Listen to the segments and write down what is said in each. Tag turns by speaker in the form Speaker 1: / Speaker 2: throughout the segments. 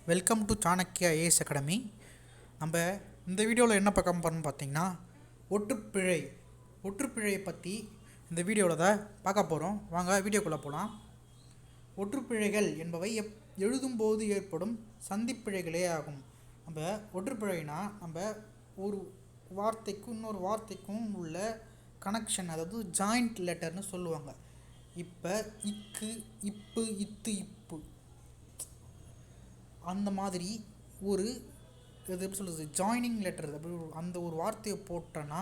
Speaker 1: Welcome to Chanakya as academy. நம்ம இந்த வீடியோவில் என்ன பார்க்க போகிறோம்னு பார்த்தீங்கன்னா ஒற்றுப்பிழையை பற்றி இந்த வீடியோவில் தான் பார்க்க போகிறோம். வாங்க வீடியோக்குள்ளே போகலாம். ஒற்றுப்பிழைகள் என்பவை எழுதும்போது ஏற்படும் சந்திப்பிழைகளே ஆகும். நம்ம ஒற்றுப்பிழைனா நம்ம ஒரு வார்த்தைக்கும் இன்னொரு வார்த்தைக்கும் உள்ள கனெக்ஷன், அதாவது ஜாயிண்ட் லெட்டர்னு சொல்லுவாங்க. இப்போ இக்கு, இப்பு, இத்து, இப்பு அந்த மாதிரி ஒரு இது எப்படி சொல்கிறது, ஜாயினிங் லெட்டர். அப்படி அந்த ஒரு வார்த்தையை போட்டோன்னா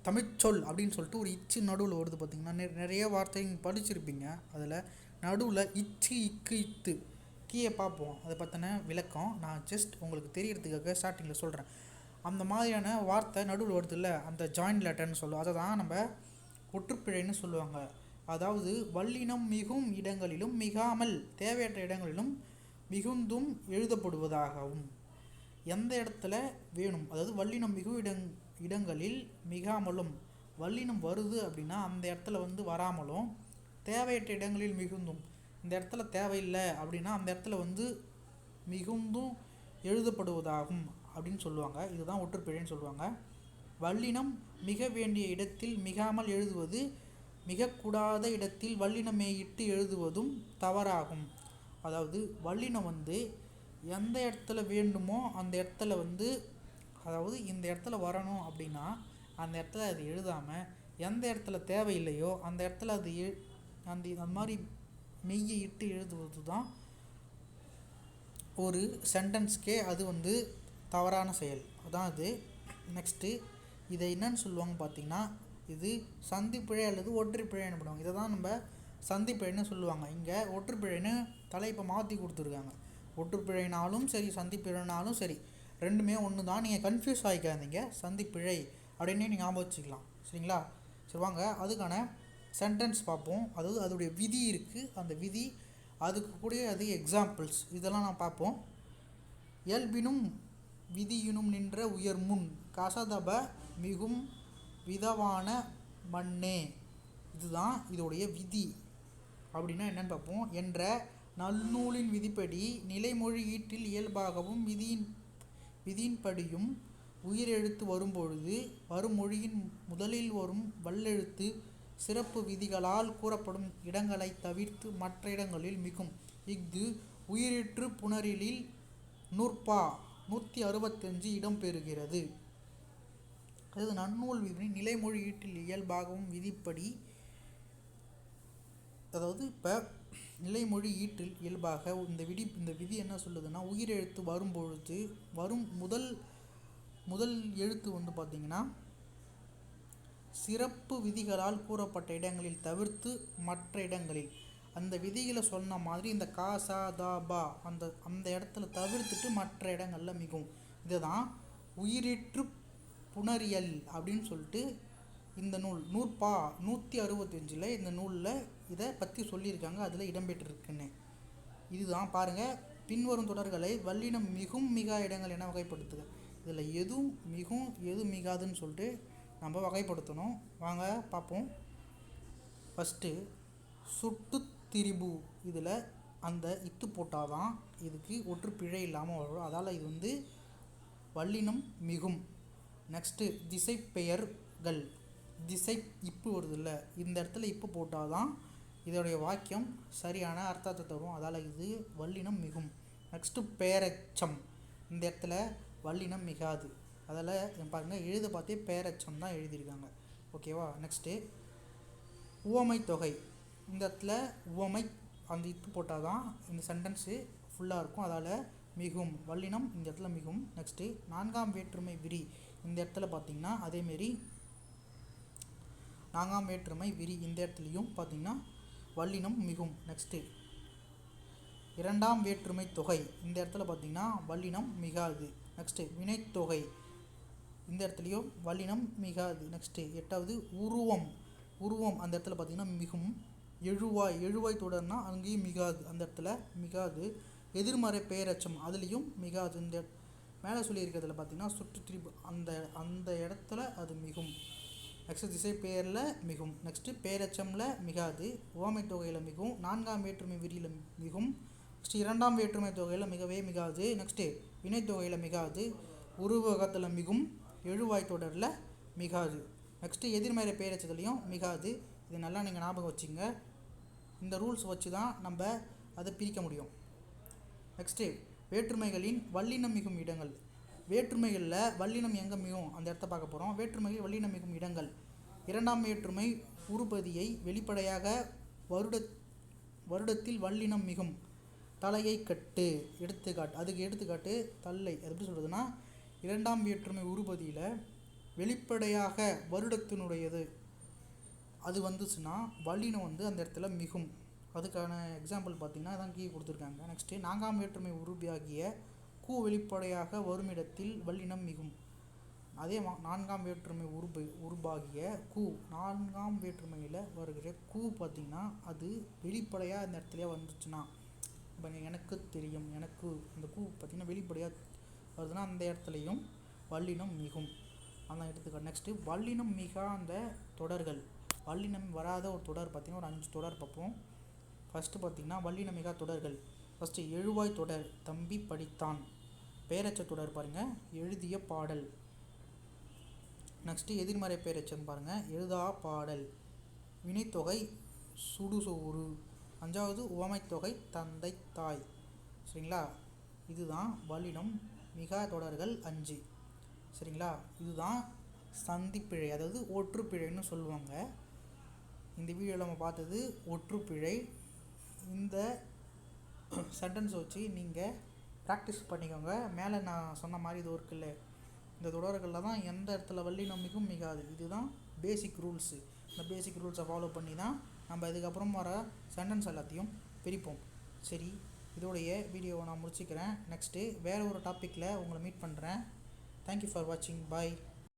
Speaker 1: தமிழ்ச்சொல் அப்படின்னு சொல்லிட்டு ஒரு இச்சு நடுவில் வருது. பார்த்திங்கன்னா நிறைய வார்த்தை படிச்சிருப்பீங்க. அதில் நடுவில் இச்சு, இக்கு, இத்து, கீழே பார்ப்போம். அதை பற்றின விளக்கம் நான் ஜஸ்ட் உங்களுக்கு தெரியறதுக்காக ஸ்டார்டிங்கில் சொல்கிறேன். அந்த மாதிரியான வார்த்தை நடுவில் வருது இல்லை, அந்த ஜாயின்ட் லெட்டர்னு சொல்லுவோம். அதை தான் நம்ம ஒற்றுப்பிழைன்னு சொல்லுவாங்க. அதாவது வல்லினம் மிகும் இடங்களிலும் மிகாமல் தேவையற்ற இடங்களிலும் மிகுந்தும் எழுதப்படுவதாகவும், எந்த இடத்துல வேணும், அதாவது வல்லினம் மிகு இடங்களில் மிகாமலும், வல்லினம் வருது அப்படின்னா அந்த இடத்துல வராமலும், தேவையற்ற இடங்களில் மிகுந்தும், இந்த இடத்துல தேவையில்லை அப்படின்னா அந்த இடத்துல மிகுந்தும் எழுதப்படுவதாகும் அப்படின்னு சொல்லுவாங்க. இதுதான் ஒற்றுப்பிழைன்னு சொல்லுவாங்க. வல்லினம் மிக வேண்டிய இடத்தில் மிகாமல் எழுதுவது, மிகக்கூடாத இடத்தில் வல்லினமேயிட்டு எழுதுவதும் தவறாகும். அதாவது வல்லினம் எந்த இடத்துல வேண்டுமோ அந்த இடத்துல அதாவது இந்த இடத்துல வரணும் அப்படின்னா அந்த இடத்துல அது எழுதாமல், எந்த இடத்துல தேவையில்லையோ அந்த இடத்துல அது அந்த மாதிரி மெய்யை இட்டு எழுதுவது தான் ஒரு சென்டென்ஸ்க்கே அது தவறான செயல். அதான் அது. நெக்ஸ்ட்டு இதை என்னன்னு சொல்லுவாங்க பார்த்தீங்கன்னா, இது சந்திப்பிழை அல்லது ஒற்றுப்பிழை எனப்படுவாங்க. இதை தான் நம்ம சந்திப்பிழைன்னு சொல்லுவாங்க. இங்கே ஒற்றுப்பிழைன்னு தலைப்பை மாற்றி கொடுத்துருக்காங்க. ஒற்றுப்பிழைனாலும் சரி, சந்திப்பிழைனாலும் சரி, ரெண்டுமே ஒன்று தான். நீங்கள் கன்ஃபியூஸ் ஆகிக்காதீங்க. சந்திப்பிழை அப்படின்னு நீங்கள் ஞாபகம் வச்சுக்கலாம். சரிங்களா? சரி, வாங்க அதுக்கான சென்டென்ஸ் பார்ப்போம். அதாவது அதோடைய விதி இருக்குது. அந்த விதி, அதுக்கு கூட அது எக்ஸாம்பிள்ஸ், இதெல்லாம் நான் பார்ப்போம். இயல்பினும் விதியினும் நின்ற உயர்முன் கசதப மிகும் விதவான மண்ணே. இதுதான் இதோடைய விதி. அப்படின்னா என்னன்னு பார்ப்போம். என்ற நல்நூலின் விதிப்படி நிலைமொழி ஈட்டில் இயல்பாகவும் விதியின்படியும் உயிரெழுத்து வரும்பொழுது வரும் மொழியின் முதலில் வரும் வல்லெழுத்து சிறப்பு விதிகளால் கூறப்படும் இடங்களை தவிர்த்து மற்ற இடங்களில் மிகும். இஃது உயிரிற்று புணரிலில் நூற்பா 165 இடம்பெறுகிறது. அதாவது நன்னூல் விதி நிலைமொழி ஈட்டில் இயல்பாகவும் விதிப்படி, அதாவது இப்போ நிலைமொழி ஈட்டில் இயல்பாக இந்த விதி என்ன சொல்லுதுன்னா, உயிரெழுத்து வரும்பொழுது வரும் முதல் எழுத்து பார்த்திங்கன்னா சிறப்பு விதிகளால் கூறப்பட்ட இடங்களில் தவிர்த்து மற்ற இடங்களில், அந்த விதிகளை சொன்ன மாதிரி இந்த கா சா தா பா அந்த இடத்துல தவிர்த்துட்டு மற்ற இடங்களில் மிகும். இதுதான் உயிரிற்று புணரியல் அப்படின்னு சொல்லிட்டு இந்த நூற்பா 165 இந்த நூலில் இதை பற்றி சொல்லியிருக்காங்க. அதில் இடம்பெற்றிருக்குன்னு. இதுதான் பாருங்கள். பின்வரும் தொடர்களை வல்லினம் மிகும் மிகா இடங்கள் என வகைப்படுத்துக. இதில் எது மிகும் எது மிகாதுன்னு சொல்லிட்டு நம்ம வகைப்படுத்தணும். வாங்க பார்ப்போம். ஃபஸ்ட்டு சுட்டு திரிபு, இதில் அந்த இத்து போட்டால் தான் இதுக்கு ஒற்றுப்பிழை இல்லாமல் வரும். அதால் இது வல்லினம் மிகும். நெக்ஸ்ட்டு திசை பெயர்கள், திசை இப்பு வருது இல்லை, இந்த இடத்துல இப்பு போட்டால் தான் இதோடைய வாக்கியம் சரியான அர்த்தத்தை தரும். அதால் இது வல்லினம் மிகும். நெக்ஸ்ட்டு பெயரெச்சம், இந்த இடத்துல வல்லினம் மிகாது. அதில் பாருங்கள், எழுத பார்த்தே பெயரெச்சம் தான் எழுதியிருக்காங்க. ஓகேவா? நெக்ஸ்ட்டு உவமை தொகை, இந்த இடத்துல உவமை அந்த இத்து போட்டால் தான் இந்த சென்டென்ஸு ஃபுல்லாக இருக்கும். அதால் மிகும், வல்லினம் இந்த இடத்துல மிகும். நெக்ஸ்ட்டு நான்காம் வேற்றுமை விரி, இந்த இடத்துல பார்த்திங்கன்னா அதேமாரி நான்காம் வேற்றுமை விரி, இந்த இடத்துலையும் பார்த்திங்கன்னா வல்லினம் மிகும். நெக்ஸ்ட்டு இரண்டாம் வேற்றுமை தொகை, இந்த இடத்துல பார்த்திங்கன்னா வல்லினம் மிகாது. நெக்ஸ்ட்டு வினைத்தொகை, இந்த இடத்துலையும் வல்லினம் மிகாது. நெக்ஸ்ட்டு எட்டாவது உருவம், அந்த இடத்துல பார்த்திங்கன்னா மிகும். எழுவாய் தொடர்னா அங்கேயும் மிகாது, அந்த இடத்துல மிகாது. எதிர்மறை பெயரச்சம், அதுலேயும் மிகாது. இந்த மேலே சொல்லியிருக்கிறதுல பார்த்திங்கன்னா சுற்றுத்திரிபு, அந்த இடத்துல அது மிகும். நெக்ஸ்ட் திசை பெயரில் மிகும். நெக்ஸ்ட்டு பேரெச்சமில் மிகாது, உவமை தொகையில் மிகும், நான்காம் வேற்றுமை விரியில் மிகும், நெக்ஸ்ட் இரண்டாம் வேற்றுமை தொகையில் மிகவே மிகாது, நெக்ஸ்ட்டு வினைத்தொகையில் மிகாது, உருவகத்தில் மிகும், எழுவாய் தொடரில் மிகாது, நெக்ஸ்ட்டு எதிர்மறை பேரெச்சத்துலேயும் மிகாது. இது நல்லா நீங்கள் ஞாபகம் வச்சுங்க. இந்த ரூல்ஸ் வச்சு தான் நம்ம அதை பிரிக்க முடியும். நெக்ஸ்ட்டு வேற்றுமைகளின் வல்லினம் மிகும் இடங்கள். வேற்றுமைகளில் வல்லினம் எங்கே மிகும் அந்த இடத்த பார்க்க போகிறோம். வேற்றுமையில் வல்லினம் மிகும் இடங்கள். இரண்டாம் வேற்றுமை உருபதியை வெளிப்படையாக வருடத்தில் வல்லினம் மிகும். தலையை கட்டு எடுத்துக்காட்டு. அதுக்கு எடுத்துக்காட்டு தல்லை. அது எப்படி சொல்கிறதுனா, இரண்டாம் வேற்றுமை உருபதியில் வெளிப்படையாக வருடத்தினுடையது அது வந்துச்சுன்னா வல்லினம் அந்த இடத்துல மிகும். அதுக்கான எக்ஸாம்பிள் பார்த்திங்கன்னா அதான் கீழே கொடுத்துருக்காங்க. நெக்ஸ்ட்டு நான்காம் வேற்றுமை உருபாகிய கூ வெளிப்படையாக வருமிடத்தில் வல்லினம் மிகும். அதே நான்காம் வேற்றுமை உருபாகிய கூ, நான்காம் வேற்றுமையில் வருகிற கூ பார்த்திங்கன்னா அது வெளிப்படையாக அந்த இடத்துல வந்துச்சுன்னா, இப்போ எனக்கு தெரியும், எனக்கு அந்த கூ பார்த்திங்கன்னா வெளிப்படையாக வருதுன்னா அந்த இடத்துலையும் வல்லினம் மிகும். அதான் எடுத்துக்காட்டு. நெக்ஸ்ட்டு வல்லினம் மிகா அந்த தொடர்கள். வல்லினம் வராத ஒரு தொடர் பார்த்திங்கன்னா ஒரு 5 தொடர் பார்ப்போம். ஃபஸ்ட்டு பார்த்திங்கன்னா வல்லினம் மிகா தொடர்கள். ஃபஸ்ட்டு எழுவாய் தொடர் தம்பி படித்தான். பேரச்ச தொடர் பாருங்கள், எழுதிய பாடல். நெக்ஸ்ட்டு எதிர்மறை பேரச்சம் பாருங்கள், எழுதா பாடல். வினைத்தொகை சுடுசோறு. 5வது உவமைத்தொகை தந்தை தாய். சரிங்களா? இதுதான் வல்லினம் மிகா தொடர்கள் 5. சரிங்களா? இதுதான் சந்திப்பிழை, அதாவது ஒற்றுப்பிழைன்னு சொல்லுவாங்க. இந்த வீடியோவில் நம்ம பார்த்தது ஒற்றுப்பிழை. இந்த சென்டென்ஸ் வச்சு நீங்கள் ப்ராக்டிஸ் பண்ணிக்கோங்க. மேலே நான் சொன்ன மாதிரி இது இருக்குல்ல, இந்த தொடர்களில் தான் எந்த இடத்துல வல்லினம் மிகும் மிகாது. இதுதான் பேசிக் ரூல்ஸு. இந்த பேசிக் ரூல்ஸை ஃபாலோ பண்ணி தான் நம்ம இதுக்கப்புறம் வர சென்டென்ஸ் எல்லாத்தையும் பிரிப்போம். சரி, இதோடைய வீடியோவை நான் முடிச்சுக்கிறேன். நெக்ஸ்ட்டு வேறு ஒரு டாப்பிக்கில் உங்களை மீட் பண்ணுறேன். தேங்க்யூ ஃபார் வாட்சிங். பாய்.